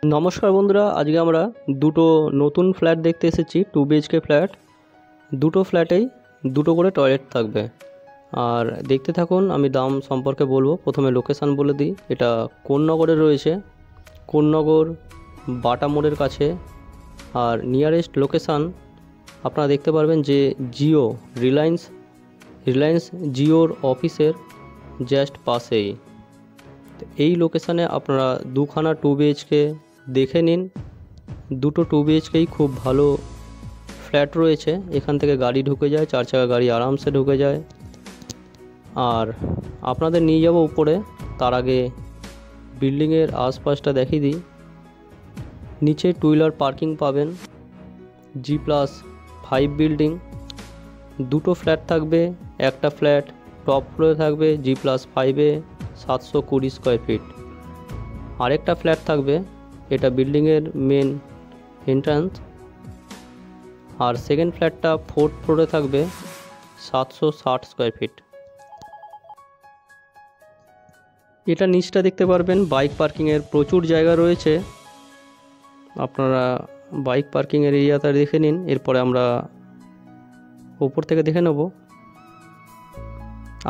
নমস্কার বন্ধুরা, আজকে আমরা দুটো নতুন ফ্ল্যাট দেখতে এসেছি। 2 বিএইচকে ফ্ল্যাট। দুটো ফ্ল্যাটেই দুটো করে টয়লেট থাকবে। আর দেখতে থাকুন, আমি দাম সম্পর্কে বলবো। প্রথমে লোকেশান বলে দিই। এটা কোন্নগরে রয়েছে, কোন্নগর বাটা মোড়ের কাছে। আর নিয়ারেস্ট লোকেশান আপনারা দেখতে পারবেন যে জিও রিলায়েন্স জিওর অফিসের জাস্ট পাশেই। এই লোকেশানে আপনারা দুখানা 2 বিএইচকে দেখে নিন। দুটো 2 বিএইচকেই খুব ভালো ফ্ল্যাট রয়েছে। এখান থেকে গাড়ি ঢুকে যায়, 4 চাকা গাড়ি আরামসে ঢুকে যায়। আর আপনাদের নিয়ে যাব উপরে। তার আগে বিল্ডিংয়ের আশপাশটা দেখিয়ে দিই। নিচে 2 হুইলার পার্কিং পাবেন। G+5 building. দুটো ফ্ল্যাট থাকবে। একটা ফ্ল্যাট টপ ফ্লোরে থাকবে G+5-এ 720 স্কোয়ার ফিট। আরেকটা ফ্ল্যাট থাকবে, এটা বিল্ডিংয়ের মেন এন্ট্রান্স। আর সেকেন্ড ফ্ল্যাটটা 4th ফ্লোরে থাকবে 760 স্কোয়ার ফিট। এটা নিচটা দেখতে পারবেন, বাইক পার্কিংয়ের প্রচুর জায়গা রয়েছে। আপনারা বাইক পার্কিংয়ের এরিয়াটা দেখে নিন। এরপরে আমরা উপর থেকে দেখে নেব।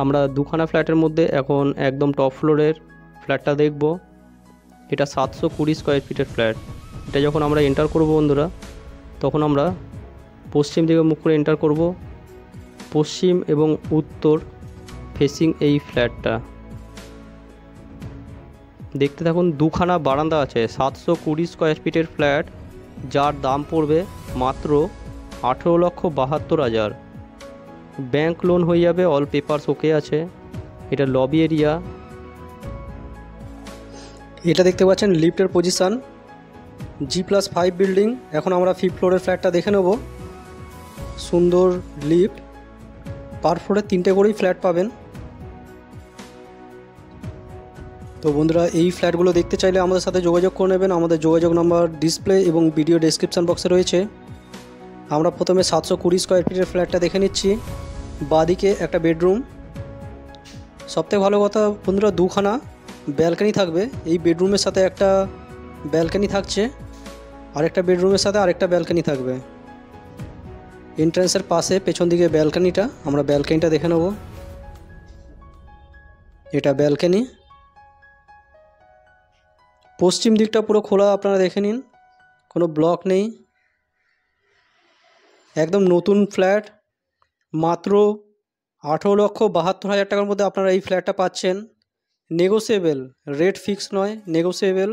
আমরা দুখানা ফ্ল্যাটের মধ্যে এখন একদম টপ ফ্লোরের ফ্ল্যাটটা দেখব। এটা 720 স্কোয়ার ফিটের ফ্ল্যাট। এটা যখন আমরা এন্টার করব বন্ধুরা, তখন আমরা পশ্চিম দিকে মুখ করে এন্টার করব। পশ্চিম এবং উত্তর ফেসিং এই ফ্ল্যাটটা। দেখতে থাকুন, দুখানা বারান্দা আছে। 720 স্কোয়ার ফিটের ফ্ল্যাট, যার দাম পড়বে মাত্র 18,72,000। ব্যাংক লোন হয়ে যাবে, অল পেপারস ওকে আছে। এটা লবি এরিয়া। এটা দেখতে পাচ্ছেন লিফটের পজিশান, G+5 বিল্ডিং। এখন আমরা 5th ফ্লোরের ফ্ল্যাটটা দেখে নেব। সুন্দর লিফট, পার ফ্লোরে 3টে করেই ফ্ল্যাট পাবেন। তো বন্ধুরা, এই ফ্ল্যাটগুলো দেখতে চাইলে আমাদের সাথে যোগাযোগ করে নেবেন। আমাদের যোগাযোগ নাম্বার ডিসপ্লে এবং ভিডিও ডেসক্রিপশান বক্সে রয়েছে। আমরা প্রথমে 720 স্কোয়ার ফিটের ফ্ল্যাটটা দেখে নিচ্ছি। বাঁদিকে একটা বেডরুম। সবথেকে ভালো কথা বন্ধুরা, দুখানা ব্যালকানি থাকবে। এই বেডরুমের সাথে একটা ব্যালকানি থাকছে, আরেকটা বেডরুমের সাথে আরেকটা ব্যালকানি থাকবে। এন্ট্রান্সের পাশে পেছন দিকে ব্যালকানিটা, আমরা ব্যালকানিটা দেখে নেব। এটা ব্যালকানি। পশ্চিম দিকটা পুরো খোলা, আপনারা দেখে নিন, কোনো ব্লক নেই। একদম নতুন ফ্ল্যাট, মাত্র 18,72,000 টাকার মধ্যে আপনারা এই ফ্ল্যাটটা পাচ্ছেন। নেগোসিয়েবল, রেট ফিক্স নয়, নেগোসিয়েবল।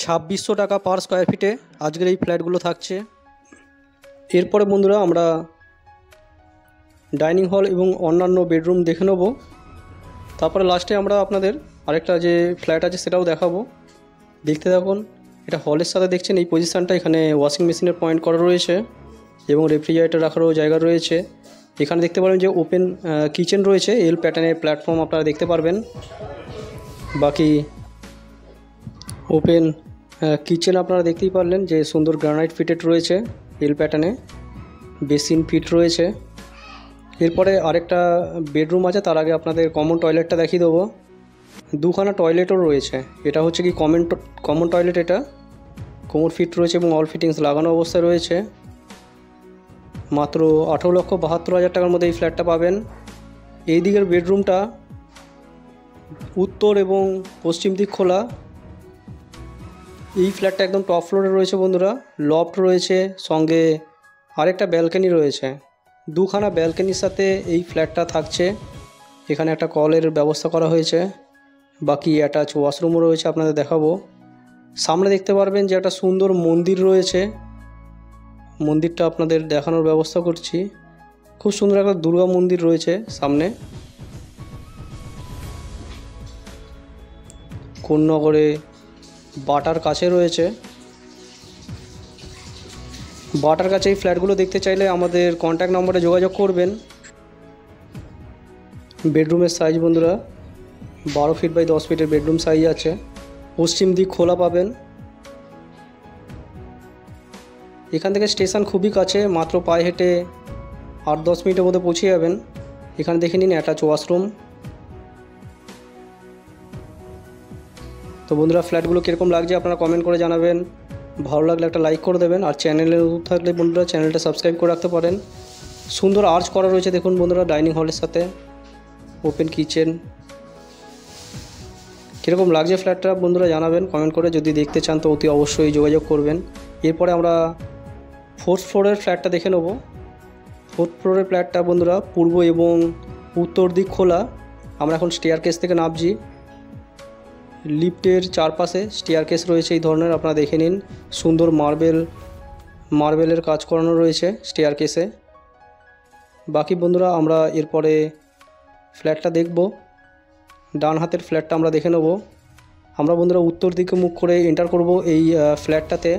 2600 টাকা পার স্কোয়ার ফিটে আজকের এই ফ্ল্যাটগুলো থাকছে। এরপরে বন্ধুরা আমরা ডাইনিং হল এবং অন্যান্য বেডরুম দেখে নেব। তারপরে লাস্টে আমরা আপনাদের আরেকটা যে ফ্ল্যাট আছে সেটাও দেখাবো। দেখতে থাকুন। এটা হলের সাথে দেখছেন এই পজিশানটা। এখানে ওয়াশিং মেশিনের পয়েন্ট করা রয়েছে এবং রেফ্রিজারেটর রাখারও জায়গা রয়েছে। এখানে দেখতে পারবেন যে ওপেন কিচেন রয়েছে, এল প্যাটার্নের প্ল্যাটফর্ম আপনারা দেখতে পারবেন। বাকি ওপেন কিচেন আপনারা দেখতেই পারলেন যে সুন্দর গ্রানাইট ফিটেড রয়েছে, এল প্যাটার্নে বেসিন ফিট রয়েছে। এরপরে আরেকটা বেডরুম আছে, তার আগে আপনাদের কমন টয়লেটটা দেখিয়ে দেবো। দুখানা টয়লেটও রয়েছে। এটা হচ্ছে কি কমন টয়লেট। এটা কোমর ফিট রয়েছে এবং অল ফিটিংস লাগানো অবস্থায় রয়েছে। মাত্র 18,72,000 টাকার মধ্যে এই ফ্ল্যাটটা পাবেন। এই দিকের বেডরুমটা উত্তর এবং পশ্চিম দিক খোলা। এই ফ্ল্যাটটা একদম টপ ফ্লোরে রয়েছে বন্ধুরা। লফট রয়েছে, সঙ্গে আরেকটা ব্যালকানি রয়েছে। দুখানা ব্যালকানির সাথে এই ফ্ল্যাটটা থাকছে। এখানে একটা কলের ব্যবস্থা করা হয়েছে। বাকি অ্যাটাচ ওয়াশরুমও রয়েছে, আপনাদের দেখাবো। সামনে দেখতে পারবেন যে একটা সুন্দর মন্দির রয়েছে। মন্দিরটা আপনাদের দেখানোর ব্যবস্থা করছি। খুব সুন্দর একটা দুর্গা মন্দির রয়েছে সামনে। কোন্নগরে বাটার কাছে রয়েছে। বাটার কাছে এই ফ্ল্যাটগুলো দেখতে চাইলে আমাদের কন্ট্যাক্ট নম্বরে যোগাযোগ করবেন। বেডরুমের সাইজ বন্ধুরা 12 ফিট বাই 10 ফিটের বেডরুম সাইজ আছে। পশ্চিম দিক খোলা পাবেন। এখান থেকে স্টেশন খুবই কাছে, মাত্র পায়ে হেঁটে 8-10 মিনিটের মধ্যে পৌঁছে যাবেন। এখানে দেখে নিন অ্যাটাচ ওয়াশরুম। তো বন্ধুরা, ফ্ল্যাটগুলো কীরকম লাগছে আপনারা কমেন্ট করে জানাবেন। ভালো লাগলে একটা লাইক করে দেবেন, আর চ্যানেলে নতুন থাকলে বন্ধুরা চ্যানেলটা সাবস্ক্রাইব করে রাখতে পারেন। সুন্দর আর্চ করা রয়েছে দেখুন বন্ধুরা, ডাইনিং হলের সাথে ওপেন কিচেন। কীরকম লাগছে ফ্ল্যাটটা বন্ধুরা জানাবেন কমেন্ট করে। যদি দেখতে চান তো অতি অবশ্যই যোগাযোগ করবেন। এরপরে আমরা 4th ফ্লোরের ফ্ল্যাটটা দেখে নেব। 4th ফ্লোরের ফ্ল্যাটটা বন্ধুরা পূর্ব এবং উত্তর দিক খোলা। আমরা এখন স্টেয়ারকেস থেকে নামছি। লিফটের চারপাশে স্টেয়ারকেস রয়েছে এই ধরনের, আপনারা দেখে নিন। সুন্দর মার্বেলের কাজ করানো রয়েছে স্টেয়ারকেসে। বাকি বন্ধুরা আমরা এরপরে ফ্ল্যাটটা দেখব। ডান হাতের ফ্ল্যাটটা আমরা দেখে নেব। আমরা বন্ধুরা উত্তর দিকে মুখ করে এন্টার করব এই ফ্ল্যাটটাতে।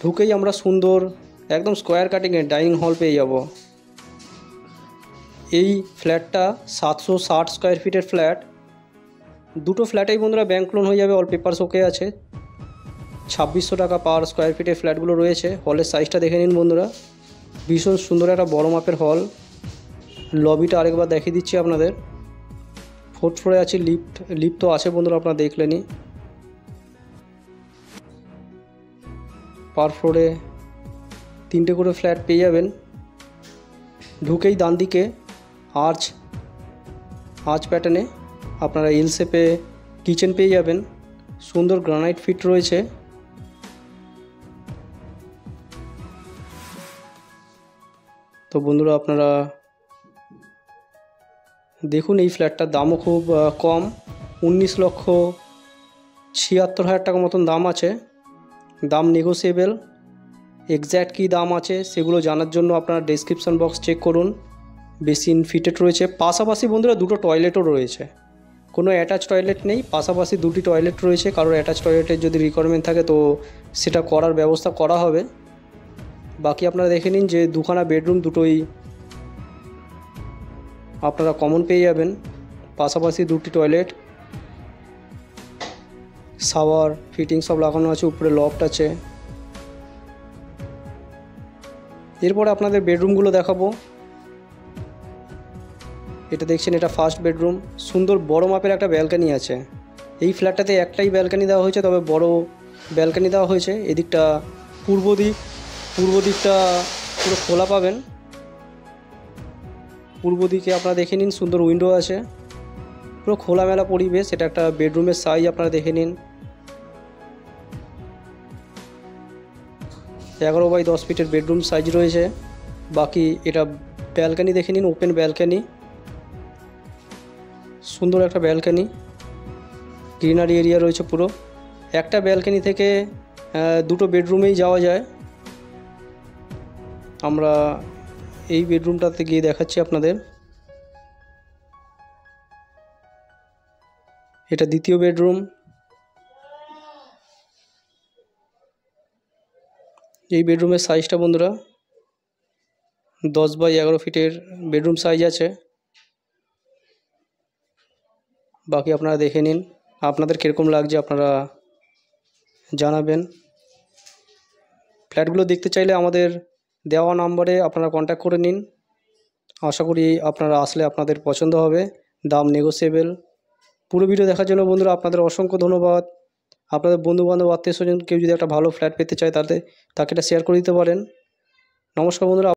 ঢুকেই আমরা সুন্দর একদম স্কোয়ার কাটিংয়ে ডাইনিং হল পেয়ে যাব। এই ফ্ল্যাটটা 760 স্কোয়ার ফিটের ফ্ল্যাট। দুটো ফ্ল্যাটেই বন্ধুরা ব্যাংক লোন হয়ে যাবে, অল পেপারস ওকে আছে। 2600 টাকা পার স্কোয়ার ফিটের ফ্ল্যাটগুলো রয়েছে। হলের সাইজটা দেখে নিন বন্ধুরা, ভীষণ সুন্দর একটা বড় মাপের হল। লবিটা আরেকবার দেখিয়ে দিচ্ছি আপনাদের। 4th ফ্লোরে আছে লিফট তো আছে বন্ধুরা, আপনারা দেখলেনই। পার ফ্লোরে 3টে করে ফ্ল্যাট পেয়ে যাবেন। ঢুকেই ডান দিকে আর্চ প্যাটার্নে আপনারা এল শেপে কিচেন পেয়ে যাবেন। সুন্দর গ্রানাইট ফিট রয়েছে। তো বন্ধুরা আপনারা দেখুন, এই ফ্ল্যাটটার দামও খুব কম, 19,76,000 টাকা মতন দাম আছে। দাম নেগোসিয়েবল। এক্স্যাক্ট কী দাম আছে সেগুলো জানার জন্য আপনারা ডেসক্রিপশন বক্স চেক করুন। বেসিন ফিটেড রয়েছে, পাশাপাশি বন্ধুরা দুটো টয়লেটও রয়েছে। কোনো অ্যাটাচ টয়লেট নেই, পাশাপাশি দুটি টয়লেট রয়েছে। কারোর অ্যাটাচ টয়লেটের যদি রিকোয়ারমেন্ট থাকে তো সেটা করার ব্যবস্থা করা হবে। বাকি আপনারা দেখে নিন যে দুখানা বেডরুম, দুটোই আপনারা কমন পেয়ে যাবেন। পাশাপাশি দুটি টয়লেট, শাওয়ার ফিটিং সব লাগানো আছে, উপরে লফট আছে। এরপরে আপনাদের বেডরুমগুলো দেখাবো। এটা দেখছেন, এটা ফার্স্ট বেডরুম। সুন্দর বড় মাপের একটা ব্যালকানি আছে। এই ফ্ল্যাটটাতে একটাই ব্যালকানি দেওয়া হয়েছে, তবে বড় ব্যালকানি দেওয়া হয়েছে। এদিকটা পূর্ব দিকটা পুরো খোলা পাবেন। পূর্ব দিকে আপনারা দেখে নিন, সুন্দর উইন্ডো আছে, পুরো খোলামেলা পরিবেশ। এটা একটা বেডরুমের সাইজ আপনারা দেখে নিন, 11x10 ফিটের বেডরুম সাইজ রয়েছে। বাকি এটা ব্যালকানি দেখে নিন, ওপেন ব্যালকানি, সুন্দর একটা ব্যালকানি, গ্রিনারি এরিয়া রয়েছে পুরো। একটা ব্যালকানি থেকে দুটো বেডরুমেই যাওয়া যায়। আমরা এই বেডরুমটাতে গিয়ে দেখাচ্ছি আপনাদের। এটা দ্বিতীয় বেডরুম। এই বেডরুমের সাইজটা বন্ধুরা 10x11 ফিটের বেডরুম সাইজ আছে। বাকি আপনারা দেখে নিন, আপনাদের কীরকম লাগছে আপনারা জানাবেন। ফ্ল্যাটগুলো দেখতে চাইলে আমাদের দেওয়া নম্বরে আপনারা কন্ট্যাক্ট করে নিন। আশা করি আপনারা আসলে আপনাদের পছন্দ হবে। দাম নেগোসিয়েবল। পুরো ভিডিও দেখার জন্য বন্ধুরা আপনাদের অসংখ্য ধন্যবাদ। আপনাদের বন্ধুবান্ধব আত্মীয় স্বজন কেউ যদি একটা ভালো ফ্ল্যাট পেতে চায় তাকে এটা শেয়ার করে দিতে পারেন। নমস্কার বন্ধুরা।